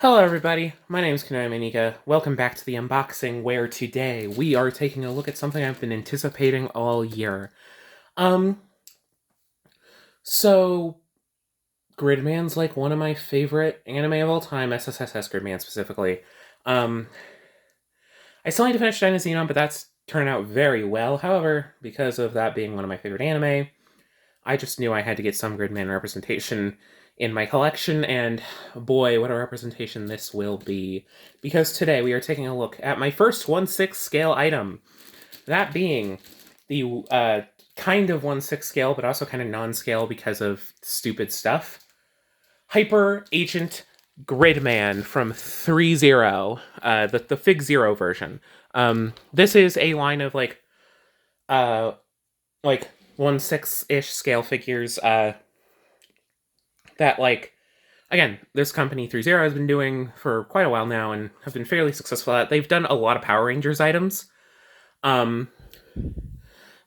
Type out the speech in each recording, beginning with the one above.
Hello everybody, my name is Kanai Manika. Welcome back to the unboxing where today we are taking a look at something I've been anticipating all year. Um, so Gridman's like one of my favorite anime of all time, SSSS Gridman specifically. Um, I still need to finish Dynasty Xenon, but that's turned out very well. However, because of that being one of my favorite anime, I just knew I had to get some Gridman representation in my collection, and boy, what a representation this will be. Because today we are taking a look at my first 1/6 scale item. That being the kind of 1/6 scale, but also kind of non-scale because of stupid stuff. Hyper Agent Gridman from threezero, the Figzero version. This is a line of uh, like 1/6-ish scale figures that again, this company threezero has been doing for quite a while now and have been fairly successful at. They've done a lot of Power Rangers items, but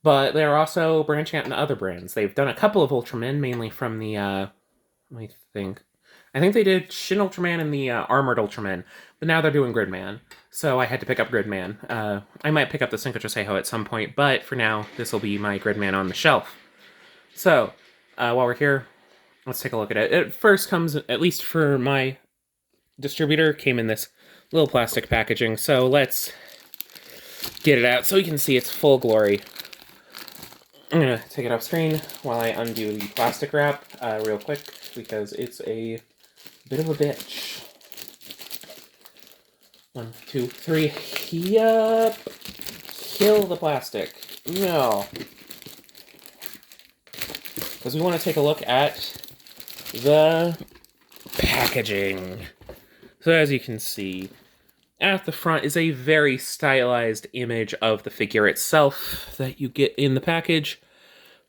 they're also branching out into other brands. They've done a couple of Ultramen, mainly from the I think they did Shin Ultraman and the Armored Ultraman, but now they're doing Gridman. So I had to pick up Gridman. I might pick up the Cinco Tercejo at some point, but for now, this will be my Gridman on the shelf. So, while we're here, let's take a look at it. It first comes, at least for my distributor, came in this little plastic packaging. So let's get it out so we can see its full glory. I'm going to take it off screen while I undo the plastic wrap real quick because it's a bit of a bitch. 1, 2, 3. Yup. Kill the plastic. No. Because we want to take a look at the packaging. So as you can see, at the front is a very stylized image of the figure itself that you get in the package,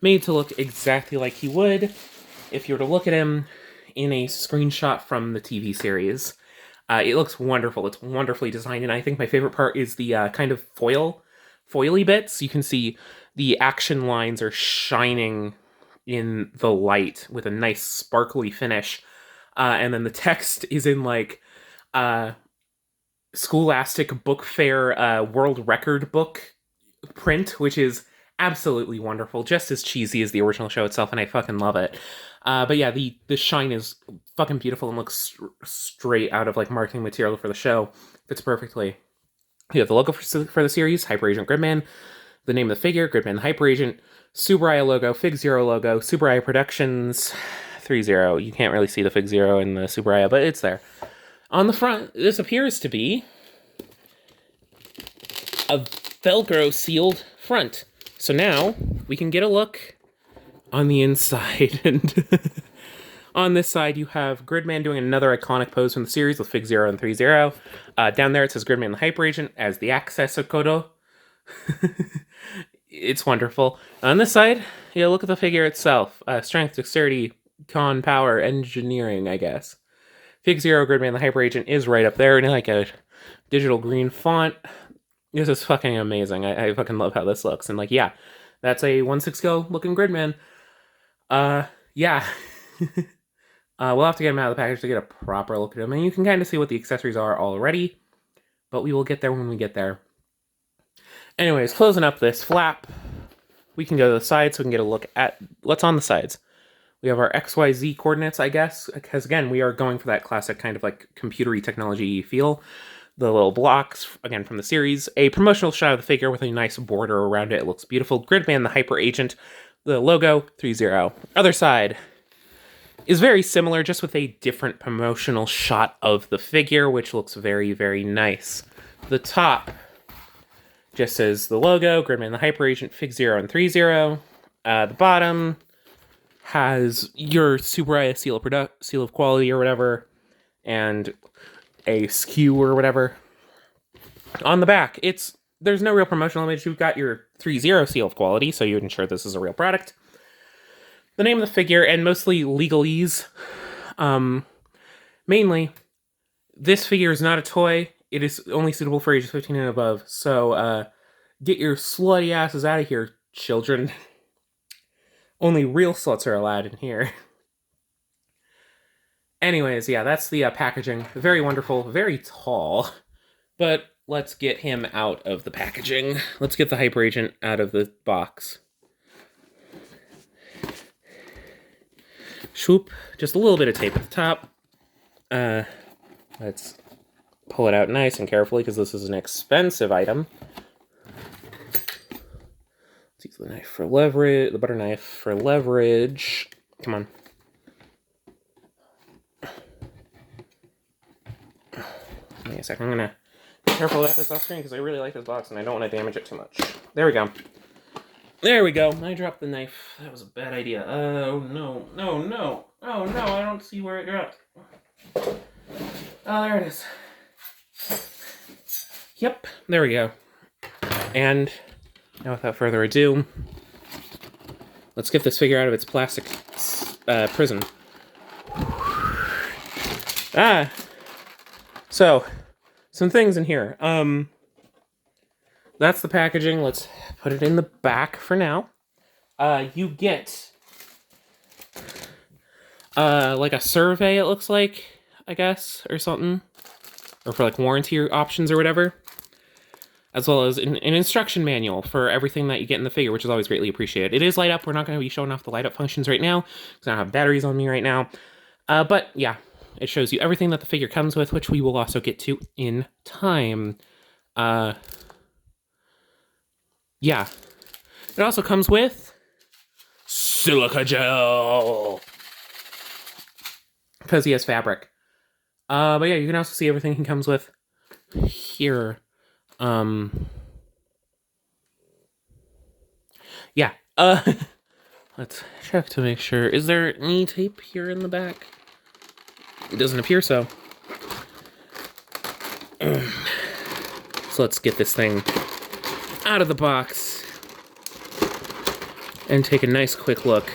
made to look exactly like he would if you were to look at him in a screenshot from the TV series. It looks wonderful. It's wonderfully designed, and I think my favorite part is the kind of foily bits. You can see the action lines are shining in the light with a nice sparkly finish. And then the text is in Scholastic Book Fair world record book print, which is absolutely wonderful, just as cheesy as the original show itself, and I fucking love it. But yeah, the shine is fucking beautiful and looks straight out of marketing material for the show. Fits perfectly. You have the logo for the series, Hyper Agent Gridman, the name of the figure, Gridman the Hyper Agent, Superhuman logo, Figzero logo, Superhuman Productions, threezero. You can't really see the Figzero in the Superhuman, but it's there. On the front, this appears to be a Velcro sealed front. So now we can get a look on the inside. And on this side, you have Gridman doing another iconic pose from the series with Figzero and threezero. Down there, it says Gridman the Hyper Agent as the Access Okodo. It's wonderful. On this side, you look at the figure itself. Strength, dexterity, con, power, engineering, I guess. Figzero Gridman the Hyper Agent is right up there in a digital green font. This is fucking amazing. I fucking love how this looks. And yeah, that's a 1/6 scale looking Gridman. Yeah. We'll have to get him out of the package to get a proper look at him. And you can kind of see what the accessories are already, but we will get there when we get there. Anyways, closing up this flap, we can go to the side so we can get a look at what's on the sides. We have our XYZ coordinates, I guess, because again, we are going for that classic kind of computery technology feel. The little blocks, again, from the series. A promotional shot of the figure with a nice border around it. It looks beautiful. Gridman, the Hyper Agent. The logo, threezero. Other side is very similar, just with a different promotional shot of the figure, which looks very, very nice. The top just says the logo, Gridman, the Hyper Agent, Figzero, and threezero. The bottom has your Superhuman seal of quality or whatever, and a SKU or whatever. On the back, there's no real promotional image. You've got your threezero seal of quality, so you would ensure this is a real product. The name of the figure, and mostly legalese. Mainly, this figure is not a toy. It is only suitable for ages 15 and above, so get your slutty asses out of here, children. Only real sluts are allowed in here. Anyways, yeah, that's the packaging. Very wonderful, very tall. But let's get him out of the packaging. Let's get the Hyper Agent out of the box. Swoop, just a little bit of tape at the top. Let's pull it out nice and carefully because this is an expensive item. Let's use the knife for leverage, the butter knife for leverage. Come on. Wait a second, I'm gonna be careful about this off screen because I really like this box and I don't want to damage it too much. There we go. There we go. I dropped the knife. That was a bad idea. Oh no, no, no. Oh no, I don't see where it dropped. Oh, there it is. Yep, there we go. And now without further ado, let's get this figure out of its plastic prison. So, some things in here. That's the packaging. Let's put it in the back for now. You get like a survey, it looks like, I guess, or something. Or for like warranty options or whatever. As well as an instruction manual for everything that you get in the figure, which is always greatly appreciated. It is light up. We're not going to be showing off the light up functions right now, because I don't have batteries on me right now. But yeah, it shows you everything that the figure comes with, which we will also get to in time. Yeah. It also comes with silica gel, because he has fabric. But yeah, you can also see everything he comes with here. Yeah, let's check to make sure. Is there any tape here in the back? It doesn't appear so. So let's get this thing out of the box and take a nice quick look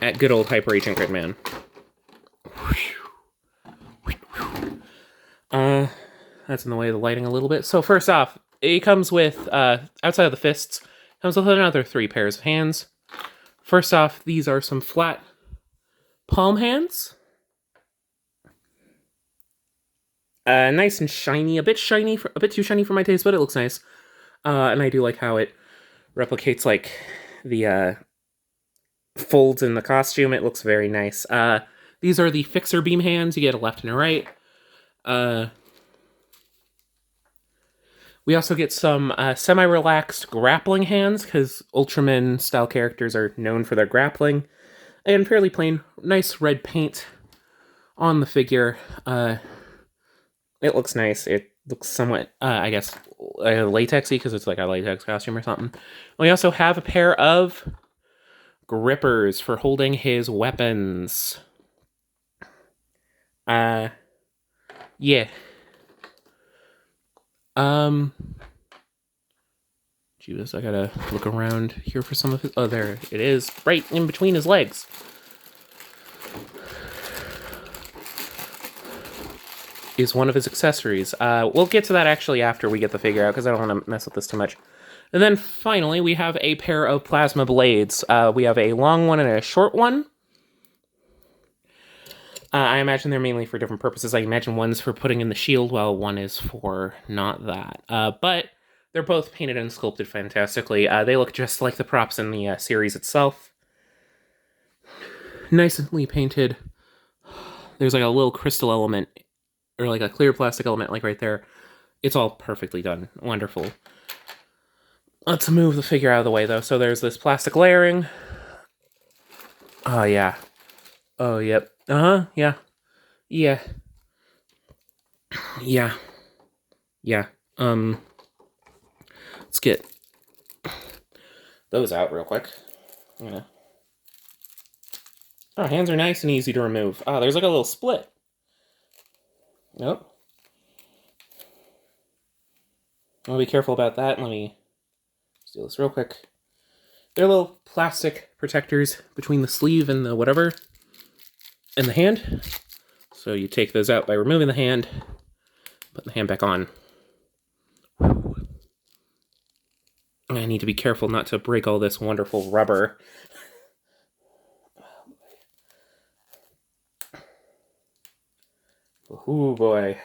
at good old Hyper Agent Gridman. That's in the way of the lighting a little bit. So first off, it comes with, outside of the fists, comes with another 3 pairs of hands. First off, these are some flat palm hands. Nice and shiny, a bit too shiny for my taste, but it looks nice. And I do like how it replicates, like, the, folds in the costume. It looks very nice. These are the fixer beam hands. You get a left and a right. We also get some semi-relaxed grappling hands, because Ultraman-style characters are known for their grappling. And fairly plain, nice red paint on the figure. It looks nice. It looks somewhat, I guess, latexy, because it's like a latex costume or something. We also have a pair of grippers for holding his weapons. Yeah. Jeebus, I gotta look around here for some of his... Oh, there it is, right in between his legs. Is one of his accessories. We'll get to that actually after we get the figure out, because I don't want to mess with this too much. And then finally, we have a pair of plasma blades. We have a long one and a short one. I imagine they're mainly for different purposes. I imagine one's for putting in the shield, while one is for not that. But they're both painted and sculpted fantastically. They look just like the props in the series itself. Nicely painted. There's like a little crystal element, or like a clear plastic element, like right there. It's all perfectly done. Wonderful. Let's move the figure out of the way, though. So there's this plastic layering. Oh, yeah. Oh, yep. Uh-huh, yeah. Yeah. Yeah. Yeah. Let's get those out real quick. Yeah. Oh, hands are nice and easy to remove. Oh, there's like a little split. Nope. I'll be careful about that. Let me just do this real quick. They're little plastic protectors between the sleeve and the whatever, and the hand. So you take those out by removing the hand, put the hand back on. I need to be careful not to break all this wonderful rubber. Oh boy.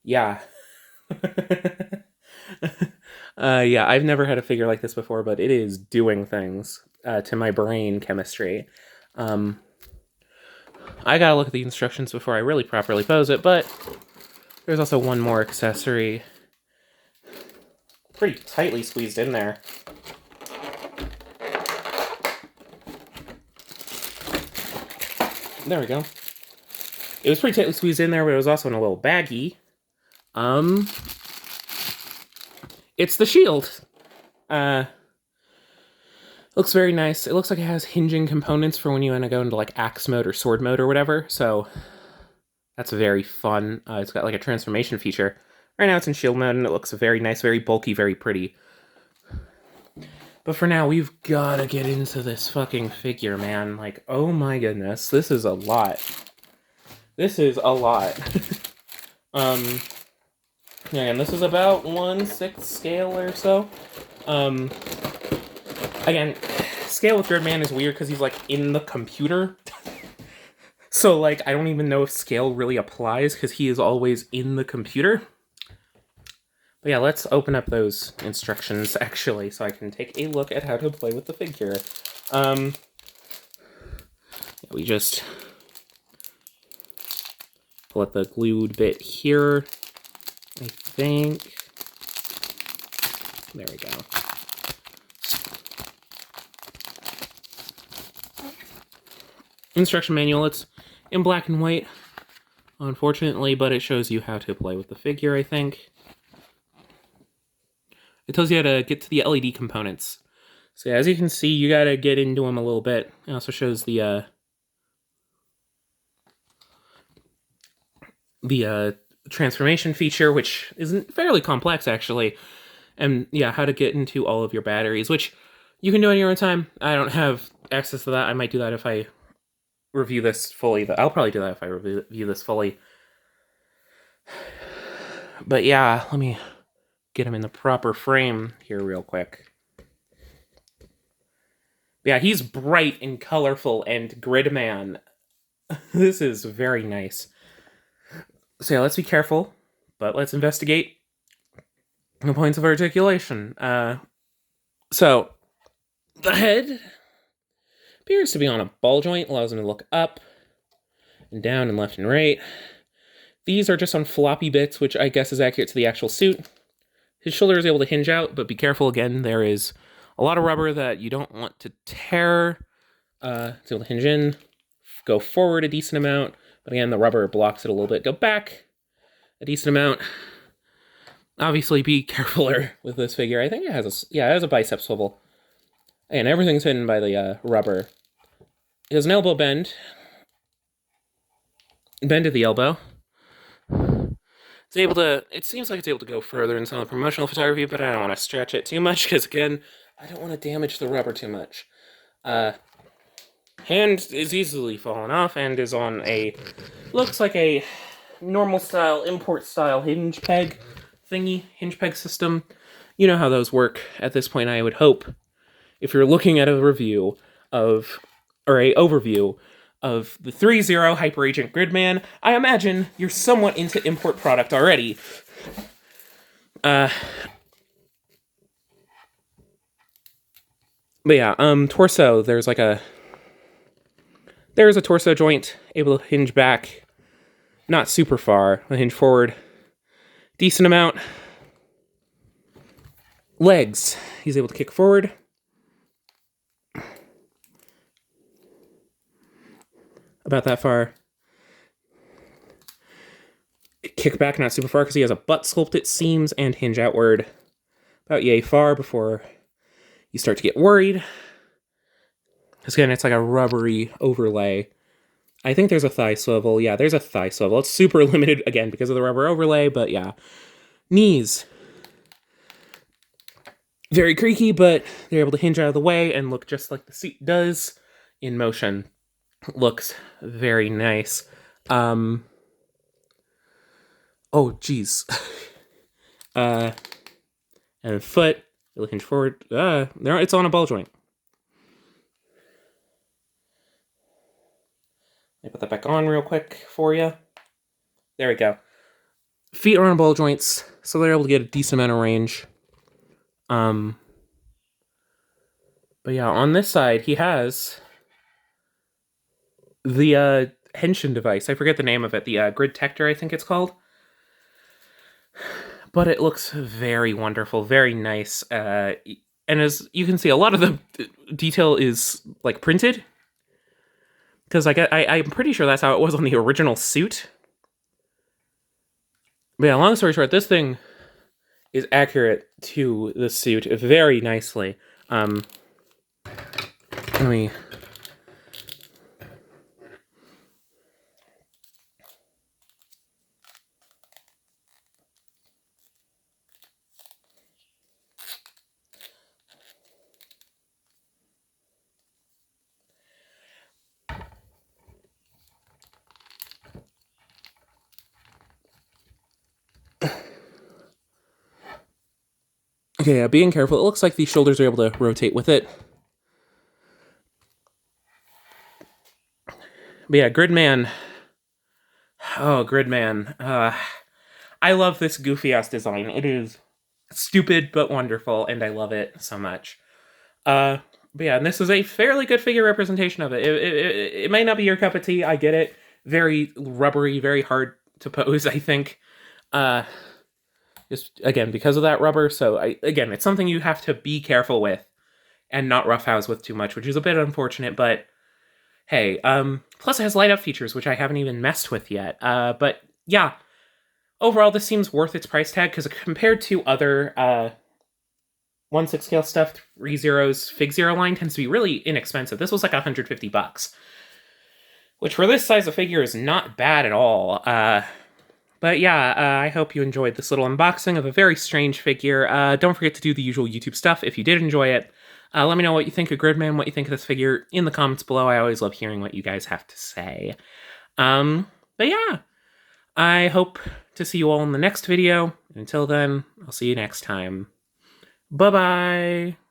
Yeah. Yeah, I've never had a figure like this before, but it is doing things to my brain chemistry. I gotta look at the instructions before I really properly pose it, but there's also one more accessory pretty tightly squeezed in there. There we go. It was pretty tightly squeezed in there, but it was also in a little baggie. It's the shield. Looks very nice. It looks like it has hinging components for when you want to go into like axe mode or sword mode or whatever. So that's very fun. It's got like a transformation feature. Right now it's in shield mode and it looks very nice, very bulky, very pretty. But for now, we've got to get into this fucking figure, man. Like, oh my goodness, this is a lot. This is a lot. Yeah, and this is about 1/6 scale or so. Again, scale with Gridman is weird because he's like in the computer. So like, I don't even know if scale really applies because he is always in the computer. But yeah, let's open up those instructions actually so I can take a look at how to play with the figure. We just pull out the glued bit here, I think. There we go. Instruction manual, it's in black and white, unfortunately, but it shows you how to play with the figure, I think. It tells you how to get to the LED components. So as you can see, you gotta get into them a little bit. It also shows the transformation feature, which isn't fairly complex, actually. And yeah, how to get into all of your batteries, which you can do on your own time. I don't have access to that. I might do that if I review this fully. I'll probably do that if I review this fully. But yeah, let me get him in the proper frame here real quick. Yeah, he's bright and colorful and Gridman. This is very nice. So yeah, let's be careful, but let's investigate the points of articulation. So the head appears to be on a ball joint, allows him to look up and down and left and right. These are just on floppy bits, which I guess is accurate to the actual suit. His shoulder is able to hinge out, but be careful again, there is a lot of rubber that you don't want to tear. It's able to hinge in, go forward a decent amount, but again, the rubber blocks it a little bit. Go back a decent amount. Obviously, be carefuler with this figure. I think it has it has a bicep swivel. And everything's hidden by the rubber. It has an elbow bend. Bend at the elbow. It's able to, it seems like it's able to go further in some of the promotional photography, but I don't want to stretch it too much, because again, I don't want to damage the rubber too much. Hand is easily falling off, and is on a, looks like a normal style, import style hinge peg thingy, hinge peg system. You know how those work at this point, I would hope. If you're looking at a review of, or a overview of the threezero Hyper Agent Gridman, I imagine you're somewhat into import product already. But yeah, torso, there's a torso joint, able to hinge back, not super far, hinge forward, decent amount. Legs, he's able to kick forward. About that far. Kick back not super far because he has a butt sculpt, it seems, and hinge outward about yay far before you start to get worried. Because again, it's like a rubbery overlay. I think there's a thigh swivel. Yeah, there's a thigh swivel. It's super limited, again, because of the rubber overlay, but yeah. Knees. Very creaky, but they're able to hinge out of the way and look just like the suit does in motion. Looks very nice. Oh, geez. And foot, it'll hinge forward. There, it's on a ball joint. Let me put that back on real quick for you. There we go. Feet are on ball joints, so they're able to get a decent amount of range. But yeah, on this side, he has the Henshin device. I forget the name of it. The Grid Tector, I think it's called. But it looks very wonderful, very nice. And as you can see, a lot of the detail is like printed. Because I'm pretty sure that's how it was on the original suit. But yeah, long story short, this thing is accurate to the suit very nicely. Let me... Okay, yeah, being careful. It looks like the shoulders are able to rotate with it. But yeah, Gridman. Oh, Gridman. I love this goofy-ass design. It is stupid but wonderful, and I love it so much. But yeah, and this is a fairly good figure representation of it. It might not be your cup of tea, I get it. Very rubbery, very hard to pose, I think. Just, again, because of that rubber, so again, it's something you have to be careful with and not roughhouse with too much, which is a bit unfortunate, but hey, plus it has light up features, which I haven't even messed with yet. But yeah, overall, this seems worth its price tag, because compared to other 1/6 scale stuff, threezero's Figzero line tends to be really inexpensive. This was like $150, which for this size of figure is not bad at all. But yeah, I hope you enjoyed this little unboxing of a very strange figure. Don't forget to do the usual YouTube stuff if you did enjoy it. Let me know what you think of Gridman, what you think of this figure in the comments below. I always love hearing what you guys have to say. But yeah, I hope to see you all in the next video. Until then, I'll see you next time. Bye-bye!